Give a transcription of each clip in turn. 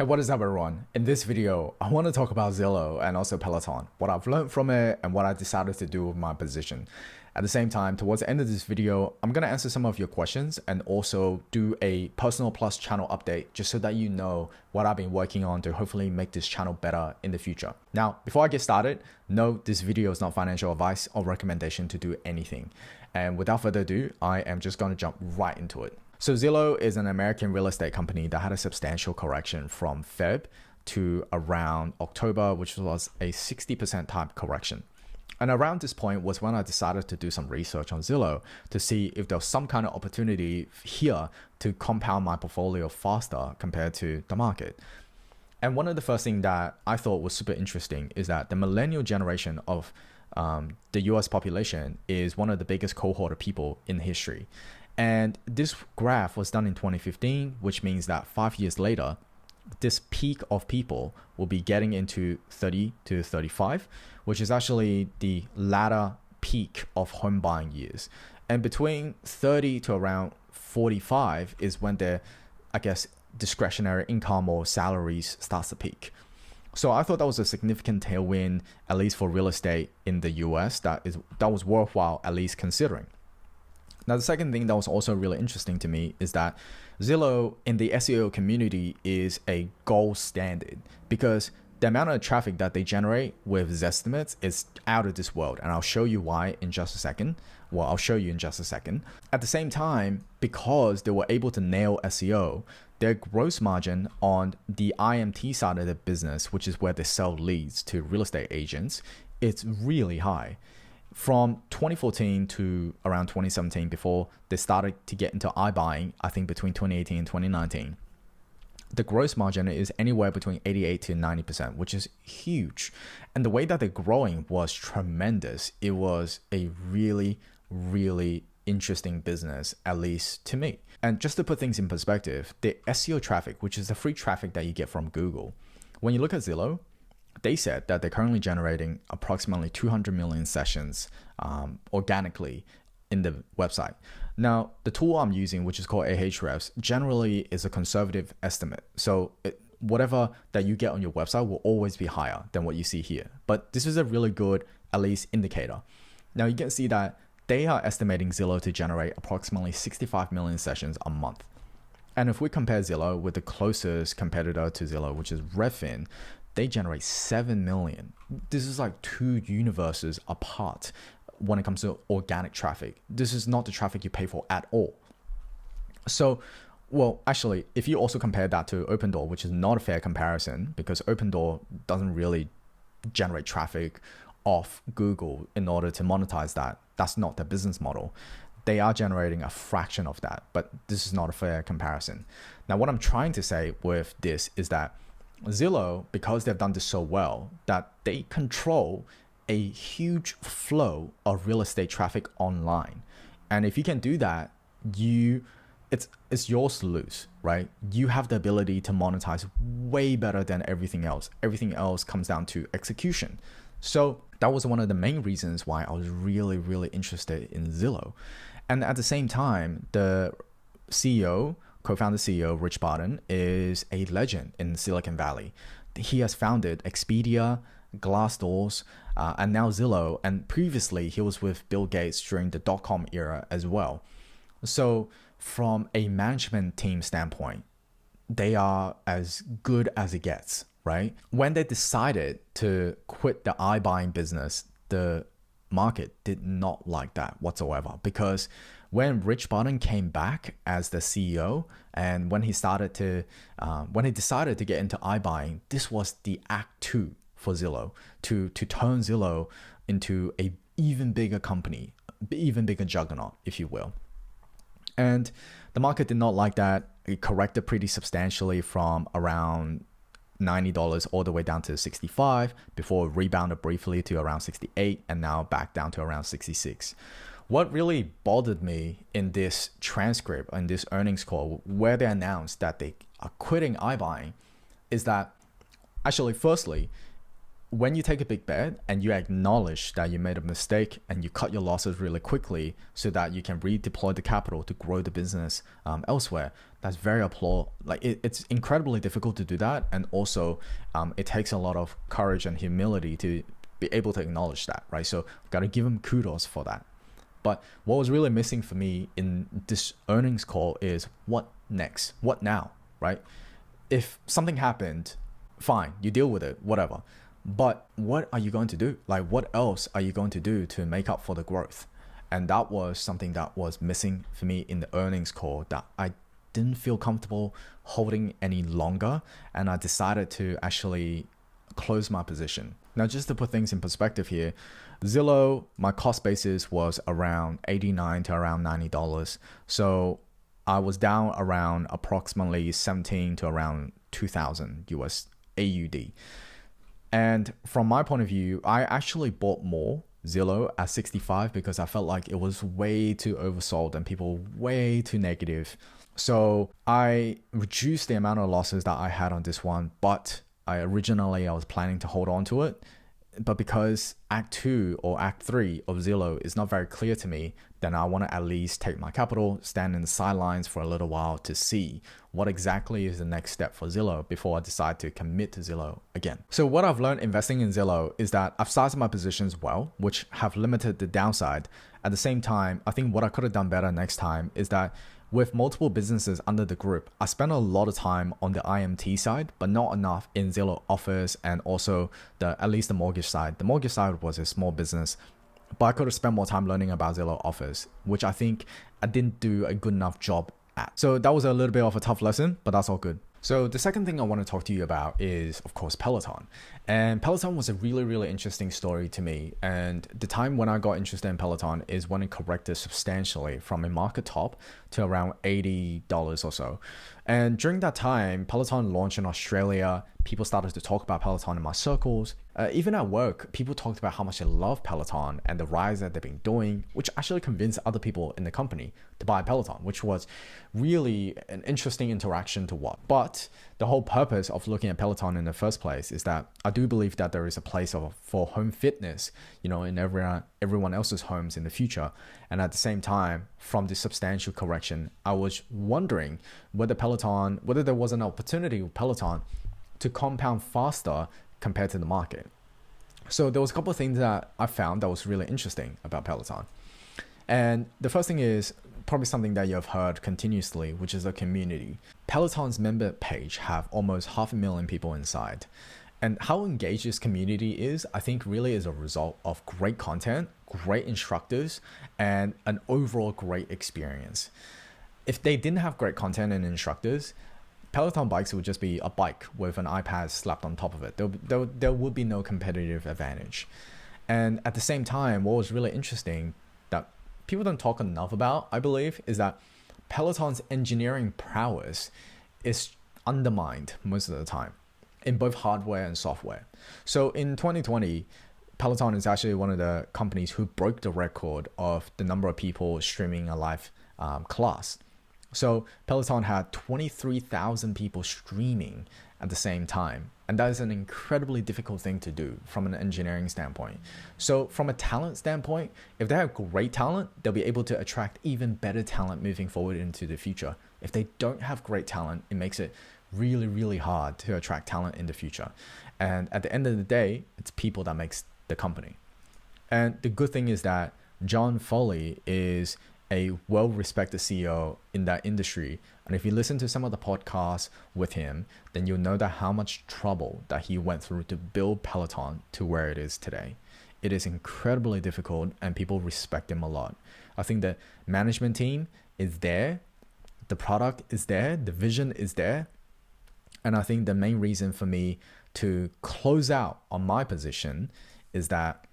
Hey, what is up everyone? In this video, I want to talk about Zillow and also Peloton, what I've learned from it and what I decided to do with my position. At the same time, towards the end of this video, I'm going to answer some of your questions and also do a personal plus channel update just so that you know what I've been working on to hopefully make this channel better in the future. Now, before I get started, no, this video is not financial advice or recommendation to do anything. And without further ado, I am just going to jump right into it. So Zillow is an American real estate company that had a substantial correction from Feb to around October, which was a 60% type correction. And around this point was when I decided to do some research on Zillow to see if there was some kind of opportunity here to compound my portfolio faster compared to the market. And one of the first things that I thought was super interesting is that the millennial generation of the US population is one of the biggest cohort of people in history. And this graph was done in 2015, which means that 5 years later, this peak of people will be getting into 30 to 35, which is actually the latter peak of home buying years. And between 30 to around 45 is when their, discretionary income or salaries starts to peak. So I thought that was a significant tailwind, at least for real estate in the US, that was worthwhile at least considering. Now, the second thing that was also really interesting to me is that Zillow in the SEO community is a gold standard because the amount of traffic that they generate with Zestimates is out of this world. And I'll show you why in just a second. Well, I'll show you in just a second. At the same time, because they were able to nail SEO, their gross margin on the IMT side of the business, which is where they sell leads to real estate agents, it's really high. From 2014 to around 2017, before they started to get into iBuying, I think between 2018 and 2019, the gross margin is anywhere between 88 to 90%, which is huge. And the way that they're growing was tremendous. It was a really, really interesting business, at least to me. And just to put things in perspective, the SEO traffic, which is the free traffic that you get from Google, when you look at Zillow, they said that they're currently generating approximately 200 million sessions organically in the website. Now, the tool I'm using, which is called Ahrefs, generally is a conservative estimate. So whatever that you get on your website will always be higher than what you see here. But this is a really good, at least, indicator. Now, you can see that they are estimating Zillow to generate approximately 65 million sessions a month. And if we compare Zillow with the closest competitor to Zillow, which is Redfin, they generate 7 million. This is like two universes apart when it comes to organic traffic. This is not the traffic you pay for at all. So, well, actually, if you also compare that to Opendoor, which is not a fair comparison because Opendoor doesn't really generate traffic off Google in order to monetize that. That's not their business model. They are generating a fraction of that, but this is not a fair comparison. Now, what I'm trying to say with this is that Zillow, because they've done this so well, that they control a huge flow of real estate traffic online. And if you can do that, it's yours to lose, right? You have the ability to monetize way better than everything else. Everything else comes down to execution. So that was one of the main reasons why I was really, really interested in Zillow. And at the same time, the co-founder CEO, Rich Barton, is a legend in Silicon Valley. He has founded Expedia, Glassdoor, and now Zillow. And previously, he was with Bill Gates during the dot-com era as well. So from a management team standpoint, they are as good as it gets, right? When they decided to quit the iBuying business, the market did not like that whatsoever because when Rich Barton came back as the CEO and when he decided to get into iBuying, this was the act 2 for Zillow to turn Zillow into a even bigger company, even bigger juggernaut, if you will. And the market did not like that. It corrected pretty substantially from around $90 all the way down to 65 before it rebounded briefly to around 68 and now back down to around 66. What really bothered me in this transcript, in this earnings call, where they announced that they are quitting iBuying, is that actually, firstly, when you take a big bet and you acknowledge that you made a mistake and you cut your losses really quickly so that you can redeploy the capital to grow the business elsewhere, that's very it's incredibly difficult to do that. And also it takes a lot of courage and humility to be able to acknowledge that, right? So I've got to give them kudos for that. But what was really missing for me in this earnings call is what next? What now, right? If something happened, fine, you deal with it, whatever. But what are you going to do? Like, what else are you going to do to make up for the growth? And that was something that was missing for me in the earnings call that I didn't feel comfortable holding any longer. And I decided to actually close my position. Now, just to put things in perspective here, Zillow, my cost basis was around $89 to around $90. So I was down around approximately 17 to around 2000 US AUD. And from my point of view, I actually bought more Zillow at 65 because I felt like it was way too oversold and people way too negative. So I reduced the amount of losses that I had on this one, but I was planning to hold on to it. But because Act 2 or Act 3 of Zillow is not very clear to me, then I want to at least take my capital, stand in the sidelines for a little while to see what exactly is the next step for Zillow before I decide to commit to Zillow again. So what I've learned investing in Zillow is that I've sized my positions well, which have limited the downside. At the same time, I think what I could have done better next time is that with multiple businesses under the group, I spent a lot of time on the IMT side, but not enough in Zillow Office and also at least the mortgage side. The mortgage side was a small business, but I could have spent more time learning about Zillow Office, which I think I didn't do a good enough job at. So that was a little bit of a tough lesson, but that's all good. So the second thing I want to talk to you about is, of course, Peloton. And Peloton was a really, really interesting story to me. And the time when I got interested in Peloton is when it corrected substantially from a market top to around $80 or so. And during that time, Peloton launched in Australia. People started to talk about Peloton in my circles. Even at work, people talked about how much they love Peloton and the rise that they've been doing, which actually convinced other people in the company to buy Peloton, which was really an interesting interaction to watch. But the whole purpose of looking at Peloton in the first place is that I do believe that there is a place for home fitness, in everyone else's homes in the future. And at the same time, from the substantial correction, I was wondering whether there was an opportunity with Peloton to compound faster compared to the market. So there was a couple of things that I found that was really interesting about Peloton. And the first thing is probably something that you've heard continuously, which is the community. Peloton's member page have almost 500,000 people inside. And how engaged this community is, I think really is a result of great content, great instructors, and an overall great experience. If they didn't have great content and instructors, Peloton bikes would just be a bike with an iPad slapped on top of it. There would be no competitive advantage. And at the same time, what was really interesting that people don't talk enough about, I believe, is that Peloton's engineering prowess is undermined most of the time in both hardware and software. So in 2020, Peloton is actually one of the companies who broke the record of the number of people streaming a live class. So Peloton had 23,000 people streaming at the same time. And that is an incredibly difficult thing to do from an engineering standpoint. So from a talent standpoint, if they have great talent, they'll be able to attract even better talent moving forward into the future. If they don't have great talent, it makes it really, really hard to attract talent in the future. And at the end of the day, it's people that makes the company. And the good thing is that John Foley is a well-respected CEO in that industry. And if you listen to some of the podcasts with him, then you'll know that how much trouble that he went through to build Peloton to where it is today. It is incredibly difficult and people respect him a lot. I think the management team is there, the product is there, the vision is there. And I think the main reason for me to close out on my position is that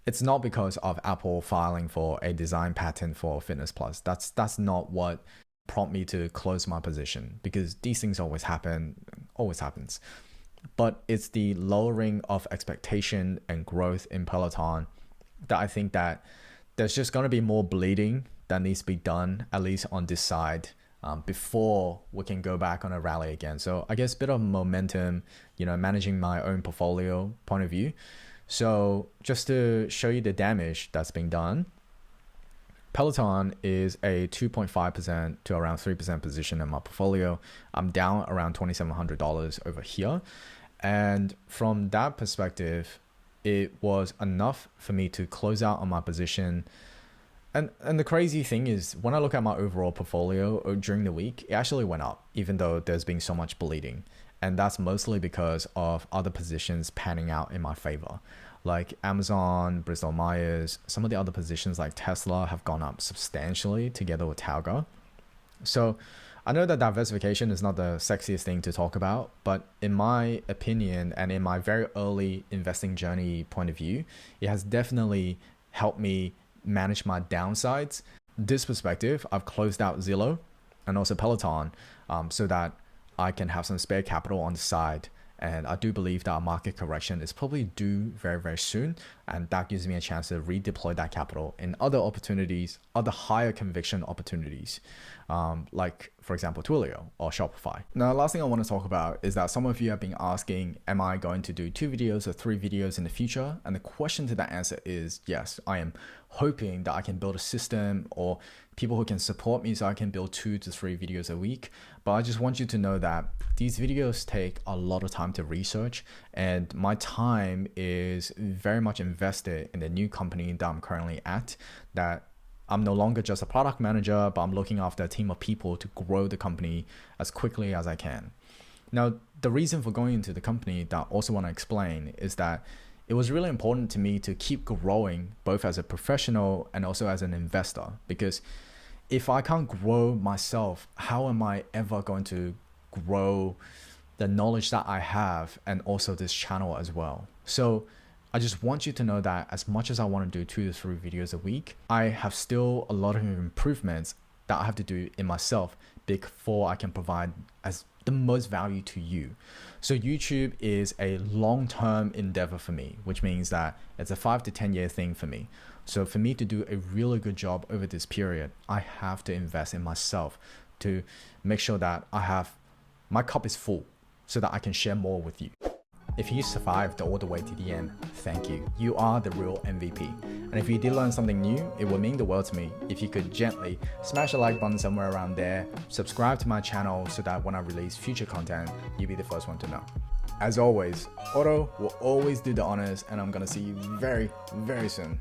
it's not because of Apple filing for a design patent for Fitness Plus. That's not what prompted me to close my position, because these things always happens. But it's the lowering of expectation and growth in Peloton that I think that there's just going to be more bleeding that needs to be done, at least on this side, before we can go back on a rally again. So I guess a bit of momentum, managing my own portfolio point of view. So just to show you the damage that's been done, Peloton is a 2.5% to around 3% position in my portfolio. I'm down around $2,700 over here. And from that perspective, it was enough for me to close out on my position. And the crazy thing is, when I look at my overall portfolio during the week, it actually went up, even though there's been so much bleeding. And that's mostly because of other positions panning out in my favor. Like Amazon, Bristol Myers, some of the other positions like Tesla have gone up substantially together with Talga. So I know that diversification is not the sexiest thing to talk about, but in my opinion and in my very early investing journey point of view, it has definitely helped me manage my downsides. This perspective, I've closed out Zillow and also Peloton so that I can have some spare capital on the side. And I do believe that a market correction is probably due very, very soon. And that gives me a chance to redeploy that capital in other opportunities, other higher conviction opportunities, like, for example, Twilio or Shopify. Now, the last thing I want to talk about is that some of you have been asking, am I going to do 2 videos or 3 videos in the future? And the question to that answer is yes, I am hoping that I can build a system or people who can support me so I can build 2 to 3 videos a week. But I just want you to know that these videos take a lot of time to research, and my time is very much invested in the new company that I'm currently at, that I'm no longer just a product manager, but I'm looking after a team of people to grow the company as quickly as I can. Now, the reason for going into the company that I also want to explain is that it was really important to me to keep growing both as a professional and also as an investor, because if I can't grow myself, how am I ever going to grow the knowledge that I have and also this channel as well? So I just want you to know that as much as I want to do 2 to 3 videos a week, I have still a lot of improvements that I have to do in myself before I can provide as the most value to you. So YouTube is a long-term endeavor for me, which means that it's a 5 to 10 year thing for me. So for me to do a really good job over this period, I have to invest in myself to make sure that my cup is full so that I can share more with you. If you survived all the way to the end, thank you. You are the real MVP. And if you did learn something new, it would mean the world to me if you could gently smash the like button somewhere around there, subscribe to my channel so that when I release future content, you'll be the first one to know. As always, Otto will always do the honors, and I'm gonna see you very, very soon.